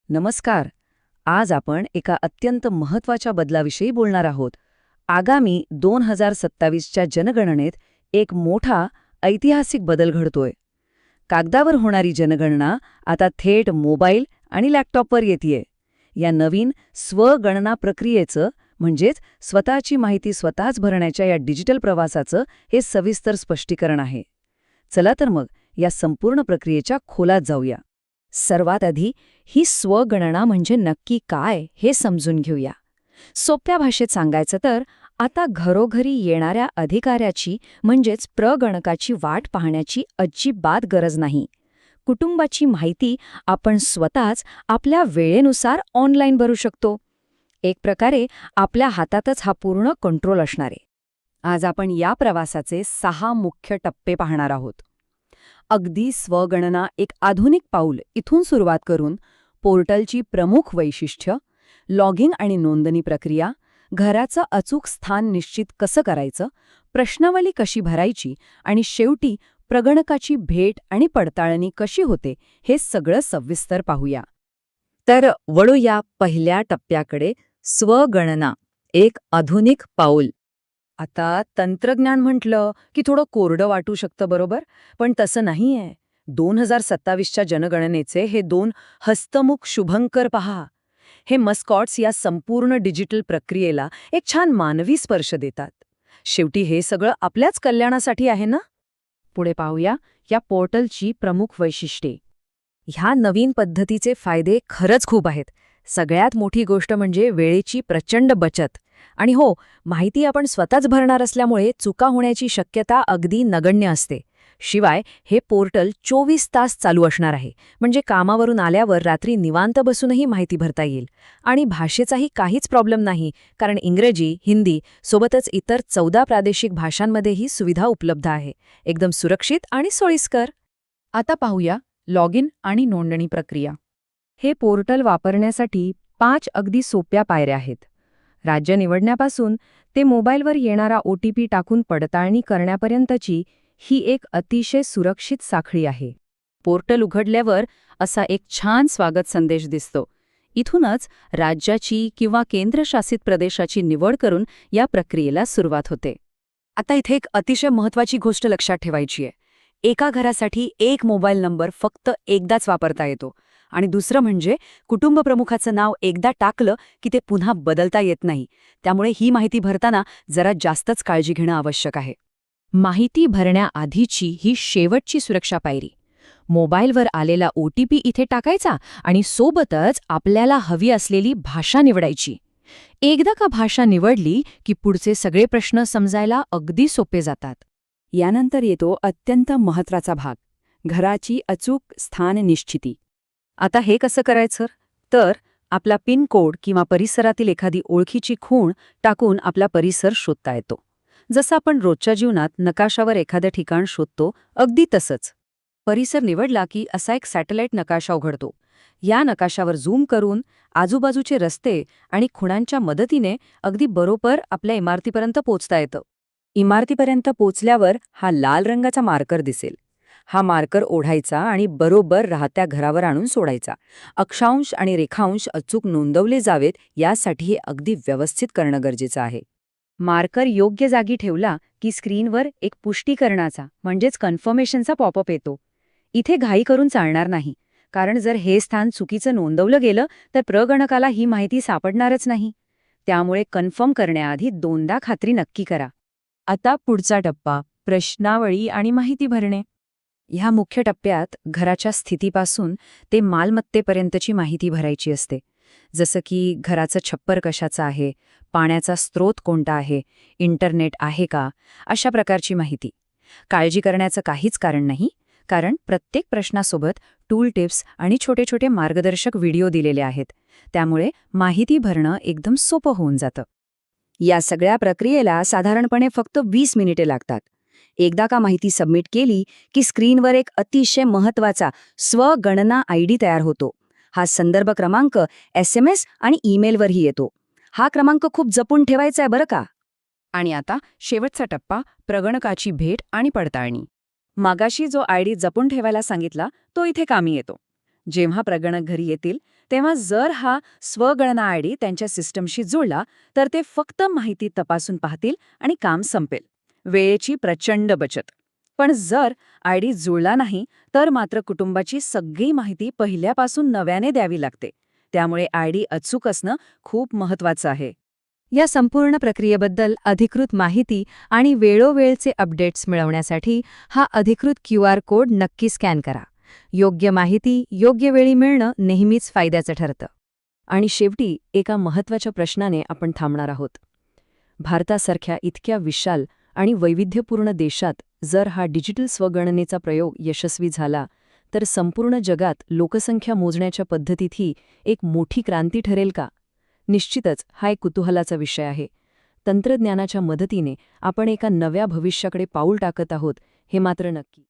नमस्कार. आज आपण एका अत्यंत महत्त्वाच्या बदलाविषयी बोलणार आहोत. आगामी 2027च्या जनगणनेत एक मोठा ऐतिहासिक बदल घडतोय. कागदावर होणारी जनगणना आता थेट मोबाईल आणि लॅपटॉपवर येतेय. या नवीन स्वगणना प्रक्रियेचं म्हणजेच स्वतःची माहिती स्वतःच भरण्याच्या या डिजिटल प्रवासाचं हे सविस्तर स्पष्टीकरण आहे. चला तर मग या संपूर्ण प्रक्रियेच्या खोलात जाऊया. सर्वात आधी ही स्वगणना म्हणजे नक्की काय हे समजून घेऊया. सोप्या भाषेत सांगायचं तर आता घरोघरी येणाऱ्या अधिकाऱ्याची म्हणजेच प्रगणकाची वाट पाहण्याची अजिबात गरज नाही. कुटुंबाची माहिती आपण स्वतःच आपल्या वेळेनुसार ऑनलाईन भरू शकतो. एक प्रकारे आपल्या हातातच हा पूर्ण कंट्रोल असणार आहे. आज आपण या प्रवासाचे 6 मुख्य टप्पे पाहणार आहोत. अगदी स्वगणना एक आधुनिक पाऊल इथून सुरुवात करून पोर्टलची प्रमुख वैशिष्ट्य, लॉगिंग आणि नोंदणी प्रक्रिया, घराचं अचूक स्थान निश्चित कसं करायचं, प्रश्नावली कशी भरायची आणि शेवटी प्रगणकाची भेट आणि पडताळणी कशी होते हे सगळं सविस्तर पाहूया. तर वळूया पहिल्या टप्प्याकडे, स्वगणना एक आधुनिक पाऊल. आता तंत्रज्ञान म्हटलं की थोडं कोरडं वाटू शकतं, बरोबर? पण तसं नाहीये. 2027च्या जनगणनेचे हे 2 हस्तमुख शुभंकर पहा. हे मस्कॉट्स या संपूर्ण डिजिटल प्रक्रियेला एक छान मानवी स्पर्श देतात. शेवटी हे सगळं आपल्याच कल्याणासाठी आहे ना? पुढे पाहूया या पोर्टलची प्रमुख वैशिष्ट्ये. ह्या नवीन पद्धतीचे फायदे खरंच खूप आहेत. सगळ्यात मोठी गोष्ट म्हणजे वेळेची प्रचंड बचत. आणि हो, माहिती आपण स्वतःच भरणार असल्यामुळे चुका होण्याची शक्यता अगदी नगण्य असते. शिवाय हे पोर्टल 24 तास चालू असणार आहे, म्हणजे कामावरून आल्यावर रात्री निवांत बसूनही माहिती भरता येईल. आणि भाषेचाही काहीच प्रॉब्लेम नाही, कारण इंग्रजी, हिंदी सोबतच इतर 14 प्रादेशिक भाषांमध्ये ही सुविधा उपलब्ध आहे. एकदम सुरक्षित आणि सोयीस्कर. आता पाहूया लॉगिन आणि नोंदणी प्रक्रिया. हे पोर्टल वापरण्यासाठी 5 अगदी सोप्या पायऱ्या आहेत. राज्य निवडण्यापासून ते मोबाईलवर येणारा OTP टाकून पडताळणी करण्यापर्यंतची ही एक अतिशय सुरक्षित साखळी आहे. पोर्टल उघडल्यावर असा एक छान स्वागत संदेश दिसतो. इथूनच राज्याची किंवा केंद्रशासित प्रदेशाची निवड करून या प्रक्रियेला सुरुवात होते. आता इथे एक अतिशय महत्त्वाची गोष्ट लक्षात ठेवायची आहे. एका घरासाठी एक मोबाईल नंबर फक्त एकदाच वापरता येतो. आणि दुसरं म्हणजे कुटुंब प्रमुखाचं नाव एकदा टाकलं की ते पुन्हा बदलता येत नाही. त्यामुळे ही माहिती भरताना जरा जास्तच काळजी घेणं आवश्यक आहे. माहिती भरण्याआधीची ही शेवटची सुरक्षा पायरी. मोबाईलवर आलेला OTP इथे टाकायचा आणि सोबतच आपल्याला हवी असलेली भाषा निवडायची. एकदा का भाषा निवडली की पुढचे सगळे प्रश्न समजायला अगदी सोपे जातात. यानंतर येतो अत्यंत महत्त्वाचा भाग, घराची अचूक स्थान निश्चिती. आता हे कसं करायचं? तर आपला पिन कोड किंवा परिसरातील एखादी ओळखीची खूण टाकून आपला परिसर शोधता येतो. जसं आपण रोजच्या जीवनात नकाशावर एखादं ठिकाण शोधतो, अगदी तसंच. परिसर निवडला की असा एक सॅटेलाईट नकाशा उघडतो. या नकाशावर झूम करून आजूबाजूचे रस्ते आणि खुणांच्या मदतीने अगदी बरोबर आपल्या इमारतीपर्यंत पोचता येतं. इमारतीपर्यंत पोचल्यावर हा लाल रंगाचा मार्कर दिसेल. हा मार्कर ओढायचा आणि बरोबर राहत्या घरावर आणून सोडायचा. अक्षांश आणि रेखांश अचूक नोंदवले जावेत यासाठी हे अगदी व्यवस्थित करणं गरजेचं आहे. मार्कर योग्य जागी ठेवला की स्क्रीनवर एक पुष्टीकरणाचा म्हणजेच कन्फर्मेशनचा पॉपअप येतो. इथे घाई करून चालणार नाही, कारण जर हे स्थान चुकीचं नोंदवलं गेलं तर प्रगणकाला ही माहिती सापडणारच नाही. त्यामुळे कन्फर्म करण्याआधी 2दा खात्री नक्की करा. आता पुढचा टप्पा, प्रश्नावळी आणि माहिती भरणे. ह्या मुख्य टप्प्यात घराच्या स्थितीपासून ते मालमत्तेपर्यंतची माहिती भरायची असते. जसं की घराचं छप्पर कशाचं आहे, पाण्याचा स्रोत कोणता आहे, इंटरनेट आहे का, अशा प्रकारची माहिती. काळजी करण्याचं काहीच कारण नाही, कारण प्रत्येक प्रश्नासोबत टूल टिप्स आणि छोटे छोटे मार्गदर्शक व्हिडिओ दिलेले आहेत. त्यामुळे माहिती भरणं एकदम सोपं होऊन जातं. या सगळ्या प्रक्रियेला साधारणपणे फक्त 20 मिनिटे लागतात. एकदा का माहिती सबमिट केली की स्क्रीनवर एक अतिशय महत्त्वाचा स्वगणना ID तयार होतो. हा संदर्भ क्रमांक SMS आणि ईमेलवरही येतो. हा क्रमांक खूप जपून ठेवायचा आहे बरं का. आणि आता शेवटचा टप्पा, प्रगणकाची भेट आणि पडताळणी. मागाशी जो ID जपून ठेवायला सांगितला तो इथे कामी येतो. जेव्हा प्रगणक घरी येतील तेव्हा जर हा स्वगणना आयडी त्यांच्या सिस्टमशी जुळला तर ते फक्त माहिती तपासून पाहतील आणि काम संपेल. वेळेची प्रचंड बचत. पण जर आयडी जुळला नाही तर मात्र कुटुंबाची सगळी माहिती पहिल्यापासून नव्याने द्यावी लागते. त्यामुळे आयडी अचूक असणं खूप महत्वाचं आहे. या संपूर्ण प्रक्रियेबद्दल अधिकृत माहिती आणि वेळोवेळचे अपडेट्स मिळवण्यासाठी हा अधिकृत QR कोड नक्की स्कॅन करा. योग्य माहिती योग्य वेळी मिळणं नेहमीच फायद्याचं ठरतं. आणि शेवटी एका महत्त्वाच्या प्रश्नाने आपण थांबणार आहोत. भारतासारख्या इतक्या विशाल आणि वैविध्यपूर्ण देशात जर हा डिजिटल स्वगणनेचा प्रयोग यशस्वी झाला तर संपूर्ण जगात लोकसंख्या मोजण्याच्या पद्धतीतही एक मोठी क्रांती ठरेल का? निश्चितच हा एक कुतूहलाचा विषय आहे. तंत्रज्ञानाच्या मदतीने आपण एका नव्या भविष्याकडे पाऊल टाकत आहोत हे मात्र नक्की.